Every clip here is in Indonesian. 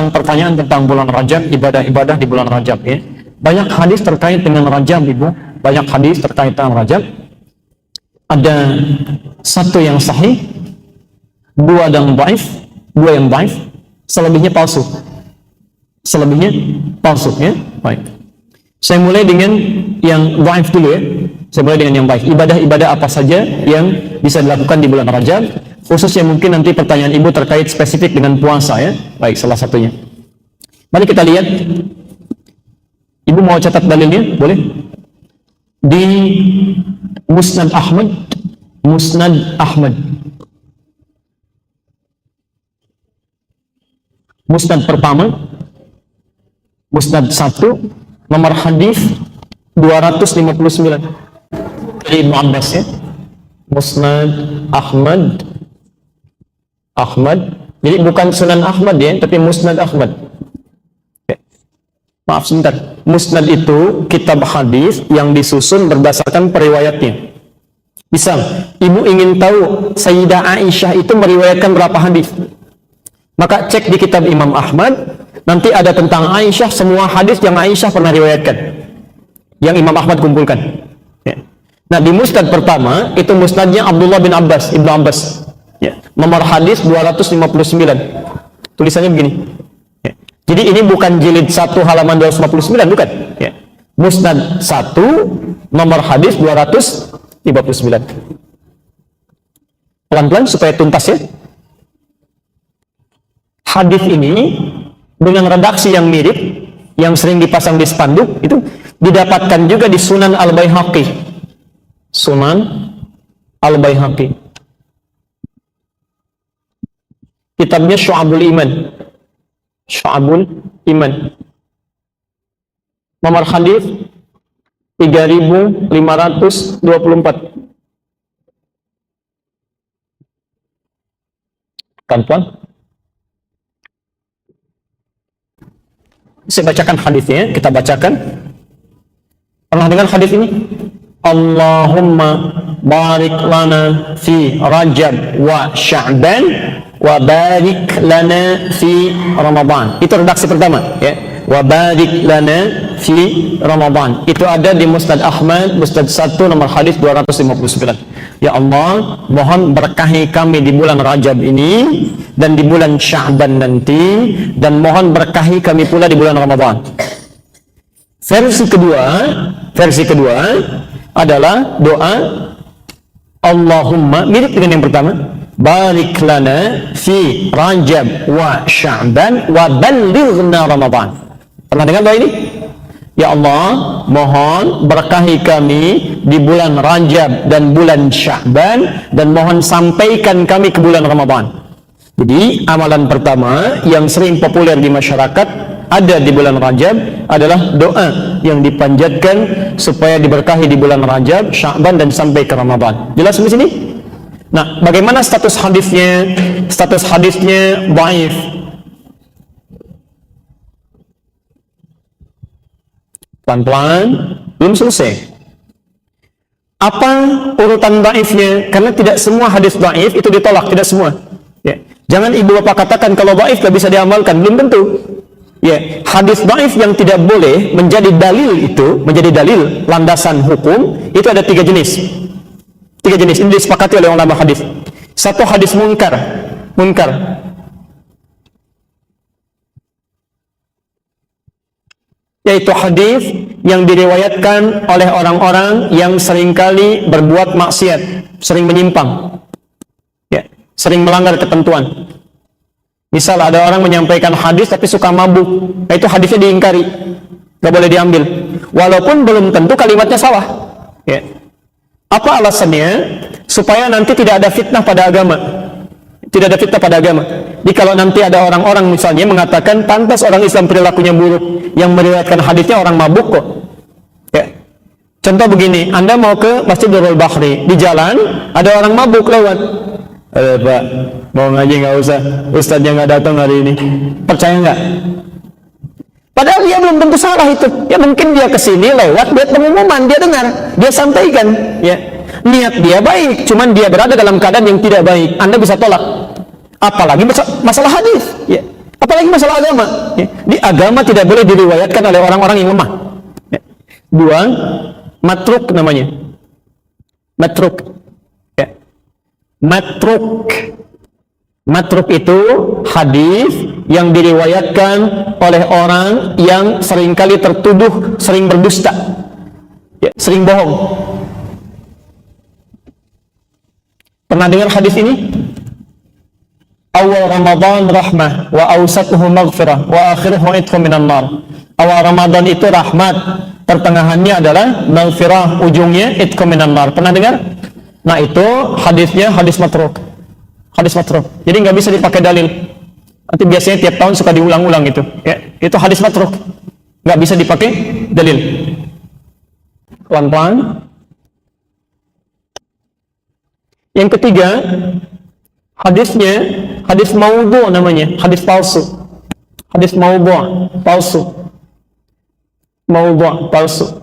tentang pertanyaan tentang bulan Rajab, ibadah-ibadah di bulan Rajab ya. Banyak hadis terkait dengan Rajab, Ibu. Banyak hadis terkait dengan Rajab. Ada satu yang sahih, dua yang dhaif, selebihnya palsu. Selebihnya palsu ya. Baik. Saya mulai dengan yang dhaif dulu ya. Saya mulai dengan yang baik. Ibadah-ibadah apa saja yang bisa dilakukan di bulan Rajab, khususnya mungkin nanti pertanyaan Ibu terkait spesifik dengan puasa ya. Baik, salah satunya. Mari kita lihat. Ibu mau catat dalilnya? Boleh? Di Musnad Ahmad. Musnad pertama, Musnad 1, nomor hadis 259. Dari Ibnu Abbas ya. Musnad Ahmad. Jadi bukan Sunan Ahmad ya, tapi Musnad Ahmad. Maaf sebentar. Musnad itu kitab hadis yang disusun berdasarkan periwayatnya. Misal, Ibu ingin tahu Sayyidah Aisyah itu meriwayatkan berapa hadis? Maka cek di kitab Imam Ahmad, nanti ada tentang Aisyah, semua hadis yang Aisyah pernah riwayatkan, yang Imam Ahmad kumpulkan. Ya. Nah, di Musnad pertama, itu Musnadnya Abdullah bin Abbas, Ibnu Abbas. Ya. Nomor hadis 259. Tulisannya begini. Ya. Jadi ini bukan jilid 1 halaman 259, bukan. Ya. Musnad 1, nomor hadis 259. Pelan-pelan supaya tuntas ya. Hadis ini dengan redaksi yang mirip, yang sering dipasang di spanduk, itu didapatkan juga di Sunan Al-Baihaqi. Sunan Al-Baihaqi. Kitabnya Syu'abul Iman. Nomor hadis 3524. Kan-kan? Saya bacakan hadisnya, kita bacakan. Pernah dengar hadis ini? Allahumma barik lana fi Rajab wa Sya'ban wa barik lana fi Ramadan. Itu redaksi pertama ya. Wa barik lana fi Ramadan. Itu ada di Musnad Ahmad, Musnad 1, nomor hadis 259. Ya Allah, mohon berkahi kami di bulan Rajab ini dan di bulan Sya'ban nanti, dan mohon berkahi kami pula di bulan Ramadan. Versi kedua adalah doa Allahumma, mirip dengan yang pertama, barik lana fi Rajab wa Sya'ban wa ballighna Ramadan. Pernah dengar doa ini? Ya Allah, mohon berkahi kami di bulan Rajab dan bulan Sya'ban, dan mohon sampaikan kami ke bulan Ramadan. Jadi amalan pertama yang sering populer di masyarakat ada di bulan Rajab adalah doa yang dipanjatkan supaya diberkahi di bulan Rajab, Sya'ban, dan sampai ke Ramadan. Jelas di sini? Nah, bagaimana status hadisnya? Status hadisnya dhaif. Pelan-pelan, belum selesai. Apa urutan dhaifnya? Karena tidak semua hadis dhaif itu ditolak, tidak semua. Ya. Jangan ibu bapak katakan kalau dhaif tidak bisa diamalkan, belum tentu. Ya, hadis dhaif yang tidak boleh menjadi dalil landasan hukum itu ada 3 jenis. 3 jenis ini disepakati oleh ulama hadis. Satu, hadis munkar. Yaitu hadis yang diriwayatkan oleh orang-orang yang seringkali berbuat maksiat, sering menyimpang, ya, sering melanggar ketentuan. Misal ada orang menyampaikan hadis tapi suka mabuk, nah itu hadisnya diingkari, gak boleh diambil, walaupun belum tentu kalimatnya salah. Ya. Apa alasannya? Supaya nanti tidak ada fitnah pada agama. Tidak ada fitnah pada agama. Jadi kalau nanti ada orang-orang misalnya mengatakan pantas orang Islam perilakunya buruk, yang meriwayatkan hadisnya orang mabuk kok. Ya. Contoh begini, Anda mau ke Masjid Darul Bahri, di jalan ada orang mabuk lewat. Pak, mau ngaji nggak usah, ustadznya nggak datang hari ini. Percaya nggak? Padahal dia belum tentu salah itu. Ya mungkin dia kesini lewat, buat pengumuman, dia dengar, dia sampaikan. Ya. Niat dia baik, cuman dia berada dalam keadaan yang tidak baik. Anda bisa tolak. Apalagi masalah hadis. Ya. Apa Apalagi masalah agama. Ya. Di agama tidak boleh diriwayatkan oleh orang-orang yang lemah. Ya. Dua, matruk namanya. Matruk. Ya. Matruk. Matruk itu hadis yang diriwayatkan oleh orang yang seringkali tertuduh sering berdusta, ya, sering bohong. Pernah dengar hadis ini? Awal Ramadan rahmah, wa awsatuhu maghfirah, wa akhiruhu itqun minan nar. Awal Ramadan itu rahmat, pertengahannya adalah maghfirah, ujungnya itqun minan nar. Pernah dengar? Nah itu hadisnya hadis matruk. Hadis matruk. Jadi nggak bisa dipakai dalil. Nanti biasanya tiap tahun suka diulang-ulang itu. Ya, itu hadis matruk. Nggak bisa dipakai dalil. Pelan-pelan. Yang ketiga, hadisnya hadis maudhu namanya, hadis palsu. Hadis maudhu, palsu. Maudhu, palsu.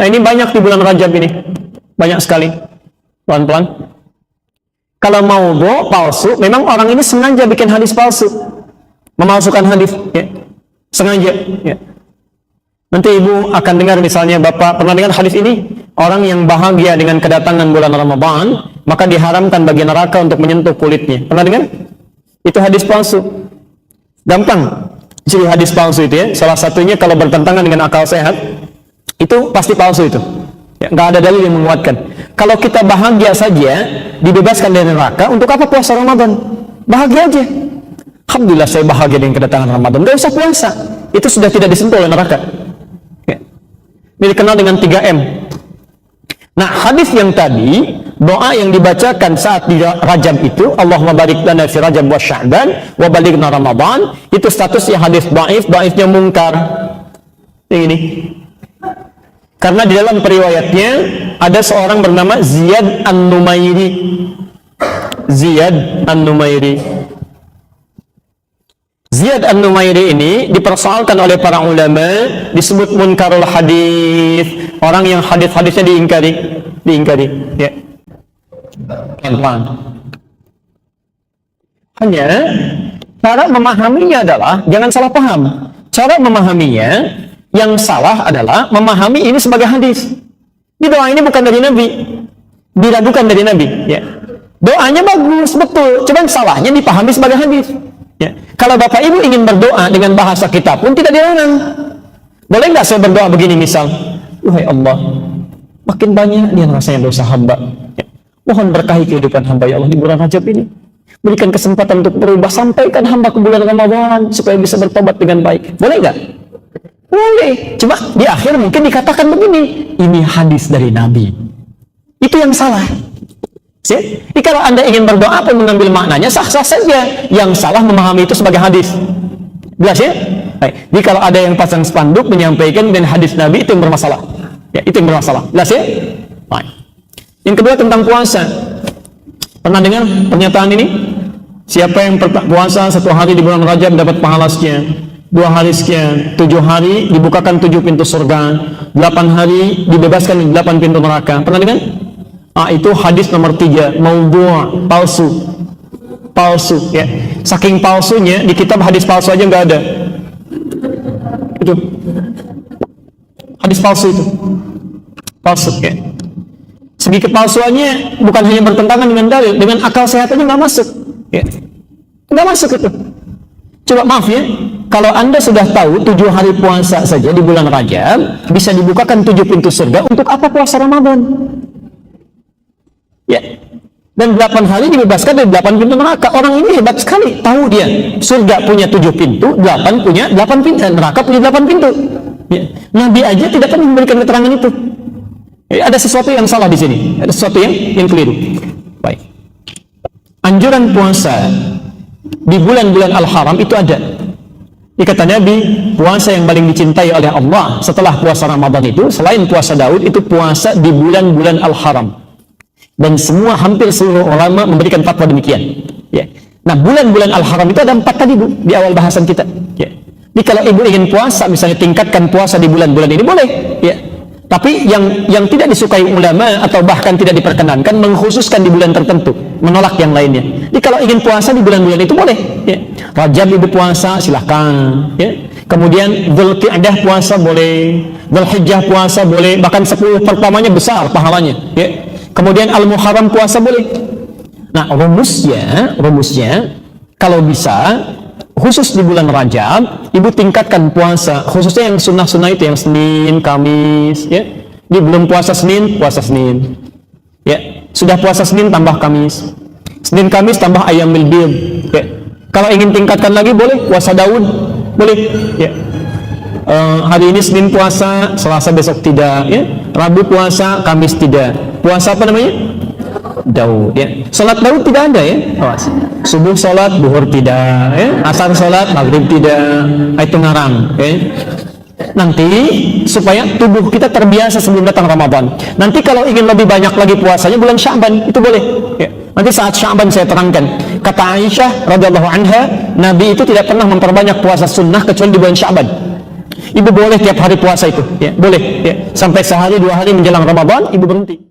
Nah ini banyak di bulan Rajab ini. Banyak sekali. Pelan-pelan. Kalau maudhu, palsu, memang orang ini sengaja bikin hadis palsu, memalsukan hadis, ya. Sengaja. Ya. Nanti ibu akan dengar misalnya bapak pernah dengar hadis ini, orang yang bahagia dengan kedatangan bulan Ramadan, maka diharamkan bagi neraka untuk menyentuh kulitnya. Pernah dengar? Itu hadis palsu. Gampang. Jadi hadis palsu itu ya, salah satunya kalau bertentangan dengan akal sehat, itu pasti palsu itu. Ya, nggak ada dalil yang menguatkan. Kalau kita bahagia saja, dibebaskan dari neraka, untuk apa puasa Ramadan? Bahagia aja. Alhamdulillah saya bahagia dengan kedatangan Ramadan. Nggak usah puasa. Itu sudah tidak disentuh oleh neraka. Ya. Ini dikenal dengan 3M. Nah, hadis yang tadi, doa yang dibacakan saat di Rajab itu, Allahumma barik lana fi Rajab wa Sya'ban wa balighna Ramadan, itu statusnya hadis dhaif, dhaifnya mungkar. Ini. Karena di dalam periwayatnya ada seorang bernama Ziyad An-Numairi. Ziyad An-Numairi. Ziyad An-Numairi ini dipersoalkan oleh para ulama, disebut munkarul hadis, orang yang hadis-hadisnya diingkari, ya. Pelan-pelan. Hanya cara memahaminya adalah jangan salah paham. Cara memahaminya yang salah adalah memahami ini sebagai hadis. Ini doa ini bukan dari Nabi, diragukan dari Nabi. Ya. Doanya bagus, betul, cuman salahnya dipahami sebagai hadis. Ya. Kalau bapak ibu ingin berdoa dengan bahasa kita pun tidak dilarang. Boleh nggak saya berdoa begini misal, wahai Allah, makin banyak dia rasanya dosa hamba. Ya. Mohon berkahi kehidupan hamba ya Allah di bulan Rajab ini. Berikan kesempatan untuk berubah, sampaikan hamba ke bulan Ramadan supaya bisa bertobat dengan baik. Boleh nggak? Boleh. Cuma di akhir mungkin dikatakan begini, ini hadis dari Nabi. Itu yang salah. Jadi kalau Anda ingin berdoa pun mengambil maknanya sah-sah saja. Yang salah memahami itu sebagai hadis. Jelas ya? Baik. Jadi kalau ada yang pasang spanduk menyampaikan dengan hadis Nabi, itu yang bermasalah. Ya, itu yang bermasalah. Jelas ya? Baik. Yang kedua tentang puasa. Pernah dengar pernyataan ini? Siapa yang puasa 1 hari di bulan Rajab dapat pahala sekian. 2 hari sekian, 7 hari dibukakan 7 pintu surga, 8 hari dibebaskan 8 pintu neraka. Pernah dengar? Itu hadis nomor 3, maudhu', palsu. Palsu, ya. Saking palsunya di kitab hadis palsu aja nggak ada. Itu hadis palsu itu. Palsu, ya. Segi kepalsuannya bukan hanya bertentangan dengan dalil, dengan akal sehat aja nggak masuk. Ya. Nggak masuk itu. Coba maaf ya, kalau Anda sudah tahu 7 hari puasa saja di bulan Rajab bisa dibukakan 7 pintu surga, untuk apa puasa Ramadan? Ya. Dan 8 hari dibebaskan dari 8 pintu neraka. Orang ini hebat sekali, tahu dia surga punya 7 pintu, 8 punya 8 pintu, neraka punya 8 pintu. Ya. Nabi aja tidak pernah memberikan keterangan itu. Ya, ada sesuatu yang salah di sini, ada sesuatu yang keliru. Baik. Anjuran puasa di bulan-bulan Al-Haram itu ada. Kata Nabi, puasa yang paling dicintai oleh Allah setelah puasa Ramadan itu, selain puasa Daud, itu puasa di bulan-bulan Al-Haram. Dan semua, hampir seluruh ulama memberikan fatwa demikian. Ya. Nah, bulan-bulan Al-Haram itu ada 4 tadi, Bu, di awal bahasan kita. Ya. Jadi kalau ibu ingin puasa, misalnya tingkatkan puasa di bulan-bulan ini, boleh. Ya. Tapi yang tidak disukai ulama atau bahkan tidak diperkenankan mengkhususkan di bulan tertentu, menolak yang lainnya. Jadi kalau ingin puasa di bulan-bulan itu boleh. Ya. Rajab ibu puasa, silahkan. Ya. Kemudian Dzulqa'dah puasa boleh, Dzulhijjah puasa boleh, bahkan 10 pertamanya besar pahalanya. Ya. Kemudian Al-Muharram puasa boleh. Nah, rumusnya kalau bisa, khusus di bulan Rajab, ibu tingkatkan puasa, khususnya yang sunnah-sunnah itu, yang Senin, Kamis. Ya. Di belum puasa Senin, ya. Sudah puasa Senin tambah Kamis. Senin Kamis tambah Ayyamul Bid. Ya. Kalau ingin tingkatkan lagi boleh puasa Daud, boleh. Ya. Hari ini Senin puasa, Selasa besok tidak. Ya. Rabu puasa, Kamis tidak. Puasa apa namanya? Daud. Ya. Salat Daud tidak ada ya. Awas. Subuh salat, duhur tidak. Ya. Asar salat, maghrib tidak. Itu ngarang. Ya. Nanti supaya tubuh kita terbiasa sebelum datang Ramadan. Nanti kalau ingin lebih banyak lagi puasanya bulan Sya'ban, itu boleh. Ya. Nanti saat Sya'ban saya terangkan. Kata Aisyah radhiyallahu anha, Nabi itu tidak pernah memperbanyak puasa sunnah kecuali di bulan Sya'ban. Ibu boleh tiap hari puasa itu, ya, boleh. Ya. Sampai sehari 2 hari menjelang Ramadan, ibu berhenti.